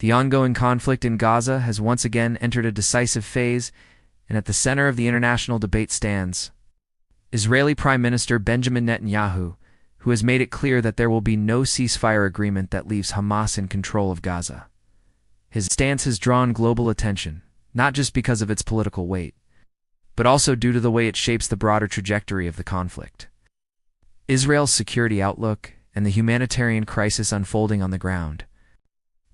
The ongoing conflict in Gaza has once again entered a decisive phase, and at the center of the international debate stands Israeli Prime Minister Benjamin Netanyahu, who has made it clear that there will be no ceasefire agreement that leaves Hamas in control of Gaza. His stance has drawn global attention, not just because of its political weight, but also due to the way it shapes the broader trajectory of the conflict. Israel's security outlook and the humanitarian crisis unfolding on the ground.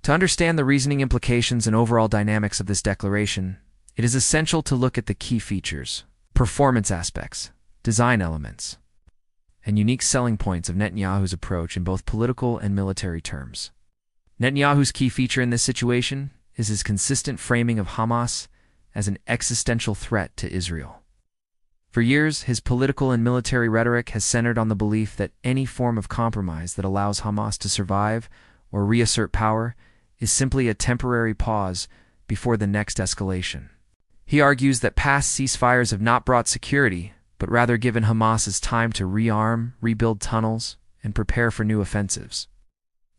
To understand the reasoning implications and overall dynamics of this declaration, it is essential to look at the key features, performance aspects, design elements, and unique selling points of Netanyahu's approach in both political and military terms. Netanyahu's key feature in this situation is his consistent framing of Hamas as an existential threat to Israel. For years, his political and military rhetoric has centered on the belief that any form of compromise that allows Hamas to survive or reassert power is simply a temporary pause before the next escalation. He argues that past ceasefires have not brought security, but rather given Hamas time to rearm, rebuild tunnels, and prepare for new offensives.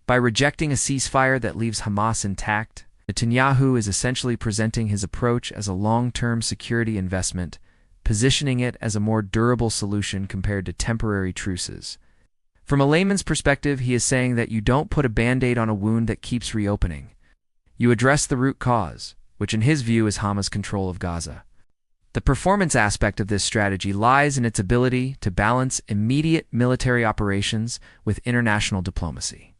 By rejecting a ceasefire that leaves Hamas intact, Netanyahu is essentially presenting his approach as a long-term security investment, positioning it as a more durable solution compared to temporary truces. From a layman's perspective, he is saying that you don't put a band-aid on a wound that keeps reopening. You address the root cause, which in his view is Hamas' control of Gaza. The performance aspect of this strategy lies in its ability to balance immediate military operations with international diplomacy.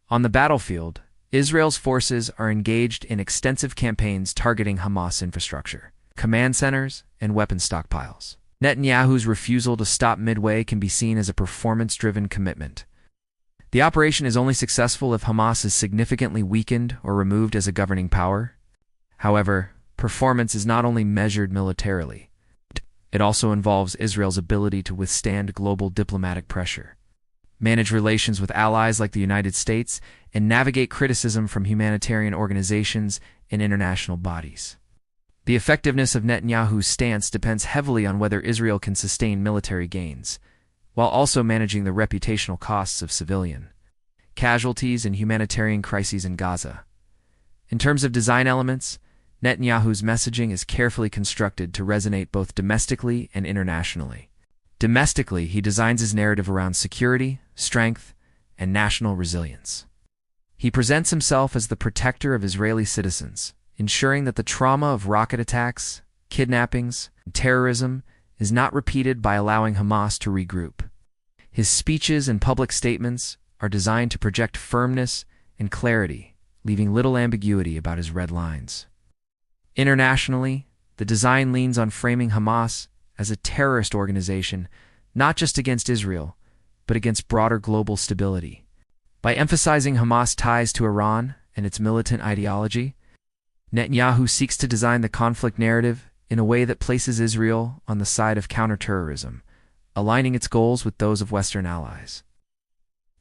On the battlefield, Israel's forces are engaged in extensive campaigns targeting Hamas infrastructure, command centers, and weapon stockpiles. Netanyahu's refusal to stop midway can be seen as a performance-driven commitment. The operation is only successful if Hamas is significantly weakened or removed as a governing power. However, performance is not only measured militarily. It also involves Israel's ability to withstand global diplomatic pressure, manage relations with allies like the United States, and navigate criticism from humanitarian organizations and international bodies. The effectiveness of Netanyahu's stance depends heavily on whether Israel can sustain military gains, while also managing the reputational costs of civilian casualties and humanitarian crises in Gaza. In terms of design elements, Netanyahu's messaging is carefully constructed to resonate both domestically and internationally. Domestically, he designs his narrative around security, strength, and national resilience. He presents himself as the protector of Israeli citizens, ensuring that the trauma of rocket attacks, kidnappings, and terrorism is not repeated by allowing Hamas to regroup. His speeches and public statements are designed to project firmness and clarity, leaving little ambiguity about his red lines. Internationally, the design leans on framing Hamas as a terrorist organization, not just against Israel, but against broader global stability. By emphasizing Hamas' ties to Iran and its militant ideology, Netanyahu seeks to design the conflict narrative in a way that places Israel on the side of counterterrorism, aligning its goals with those of Western allies.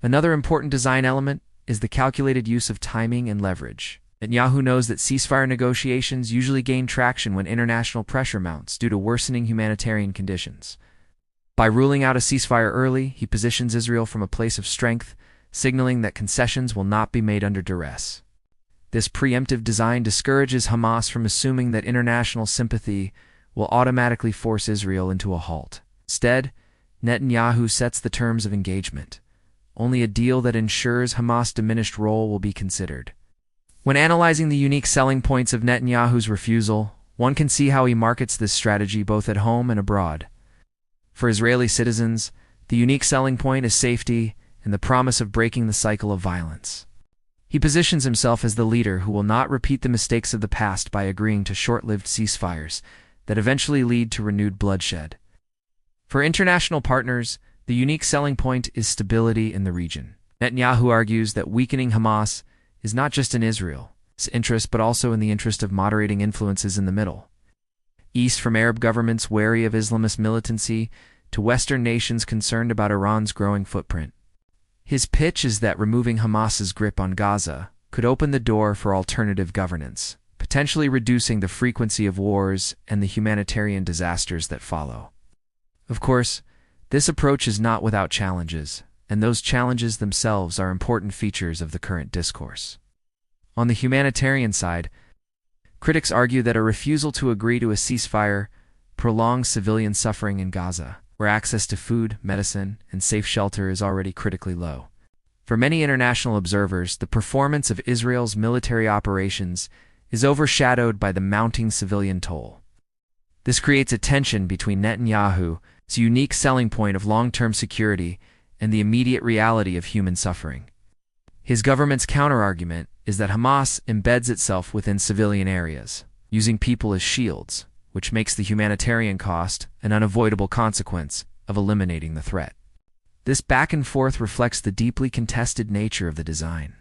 Another important design element is the calculated use of timing and leverage. Netanyahu knows that ceasefire negotiations usually gain traction when international pressure mounts due to worsening humanitarian conditions. By ruling out a ceasefire early, he positions Israel from a place of strength, signaling that concessions will not be made under duress. This preemptive design discourages Hamas from assuming that international sympathy will automatically force Israel into a halt. Instead, Netanyahu sets the terms of engagement. Only a deal that ensures Hamas' diminished role will be considered. When analyzing the unique selling points of Netanyahu's refusal, one can see how he markets this strategy both at home and abroad. For Israeli citizens, the unique selling point is safety and the promise of breaking the cycle of violence. He positions himself as the leader who will not repeat the mistakes of the past by agreeing to short-lived ceasefires that eventually lead to renewed bloodshed. For international partners, the unique selling point is stability in the region. Netanyahu argues that weakening Hamas is not just in Israel's interest but also in the interest of moderating influences in the Middle East, from Arab governments wary of Islamist militancy to Western nations concerned about Iran's growing footprint. His pitch is that removing Hamas's grip on Gaza could open the door for alternative governance, potentially reducing the frequency of wars and the humanitarian disasters that follow. Of course, this approach is not without challenges, and those challenges themselves are important features of the current discourse. On the humanitarian side, critics argue that a refusal to agree to a ceasefire prolongs civilian suffering in Gaza, where access to food, medicine, and safe shelter is already critically low. For many international observers, the performance of Israel's military operations is overshadowed by the mounting civilian toll. This creates a tension between Netanyahu's unique selling point of long-term security and the immediate reality of human suffering. His government's counterargument is that Hamas embeds itself within civilian areas, using people as shields, which makes the humanitarian cost an unavoidable consequence of eliminating the threat. This back and forth reflects the deeply contested nature of the design.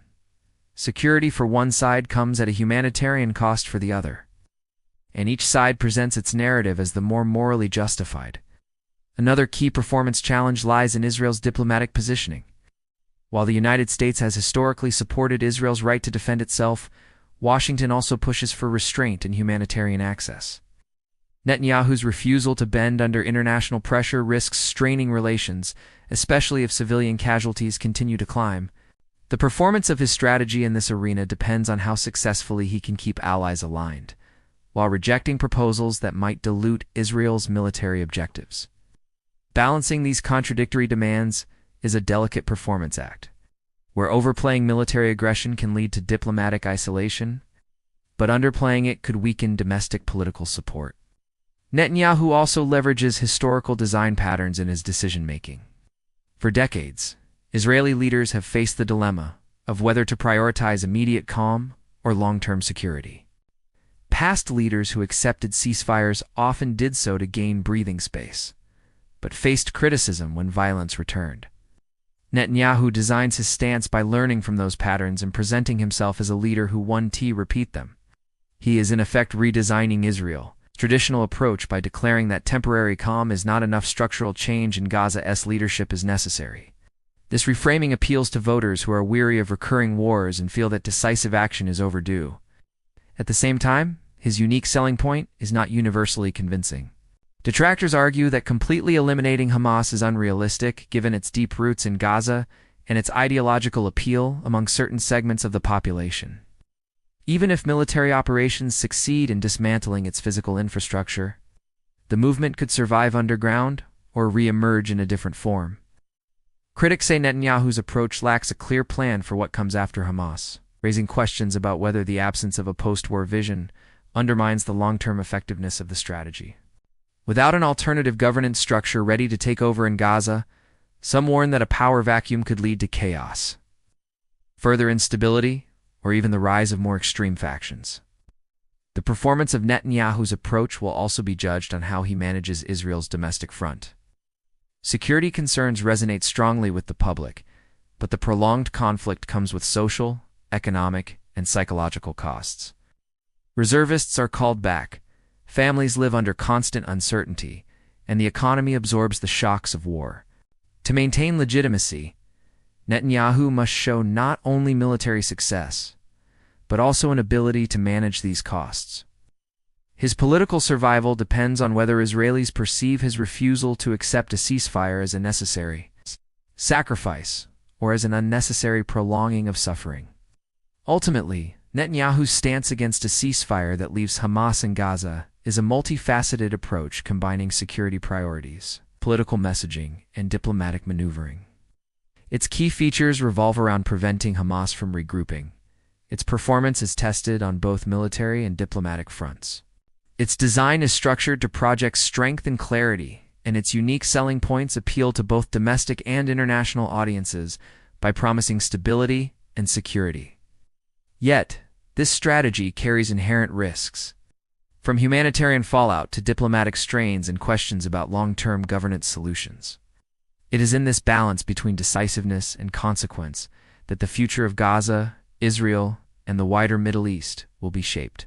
Security for one side comes at a humanitarian cost for the other, and each side presents its narrative as the more morally justified. Another key performance challenge lies in Israel's diplomatic positioning. While the United States has historically supported Israel's right to defend itself, Washington also pushes for restraint in humanitarian access. Netanyahu's refusal to bend under international pressure risks straining relations, especially if civilian casualties continue to climb. The performance of his strategy in this arena depends on how successfully he can keep allies aligned, while rejecting proposals that might dilute Israel's military objectives. Balancing these contradictory demands is a delicate performance act, where overplaying military aggression can lead to diplomatic isolation, but underplaying it could weaken domestic political support. Netanyahu also leverages historical design patterns in his decision-making. For decades, Israeli leaders have faced the dilemma of whether to prioritize immediate calm or long-term security. Past leaders who accepted ceasefires often did so to gain breathing space, but faced criticism when violence returned. Netanyahu designs his stance by learning from those patterns and presenting himself as a leader who won't repeat them. He is in effect redesigning Israel's traditional approach by declaring that temporary calm is not enough, structural change in Gaza's leadership is necessary. This reframing appeals to voters who are weary of recurring wars and feel that decisive action is overdue. At the same time, his unique selling point is not universally convincing. Detractors argue that completely eliminating Hamas is unrealistic given its deep roots in Gaza and its ideological appeal among certain segments of the population. Even if military operations succeed in dismantling its physical infrastructure, the movement could survive underground or re-emerge in a different form. Critics say Netanyahu's approach lacks a clear plan for what comes after Hamas, raising questions about whether the absence of a post-war vision undermines the long-term effectiveness of the strategy. Without an alternative governance structure ready to take over in Gaza, some warn that a power vacuum could lead to chaos, further instability, or even the rise of more extreme factions. The performance of Netanyahu's approach will also be judged on how he manages Israel's domestic front. Security concerns resonate strongly with the public, but the prolonged conflict comes with social, economic, and psychological costs. Reservists are called back, families live under constant uncertainty, and the economy absorbs the shocks of war. To maintain legitimacy, Netanyahu must show not only military success, but also an ability to manage these costs. His political survival depends on whether Israelis perceive his refusal to accept a ceasefire as a necessary sacrifice or as an unnecessary prolonging of suffering. Ultimately, Netanyahu's stance against a ceasefire that leaves Hamas in Gaza is a multifaceted approach combining security priorities, political messaging, and diplomatic maneuvering. Its key features revolve around preventing Hamas from regrouping. Its performance is tested on both military and diplomatic fronts. Its design is structured to project strength and clarity, and its unique selling points appeal to both domestic and international audiences by promising stability and security. Yet, this strategy carries inherent risks, from humanitarian fallout to diplomatic strains and questions about long-term governance solutions. It is in this balance between decisiveness and consequence that the future of Gaza, Israel, and the wider Middle East will be shaped.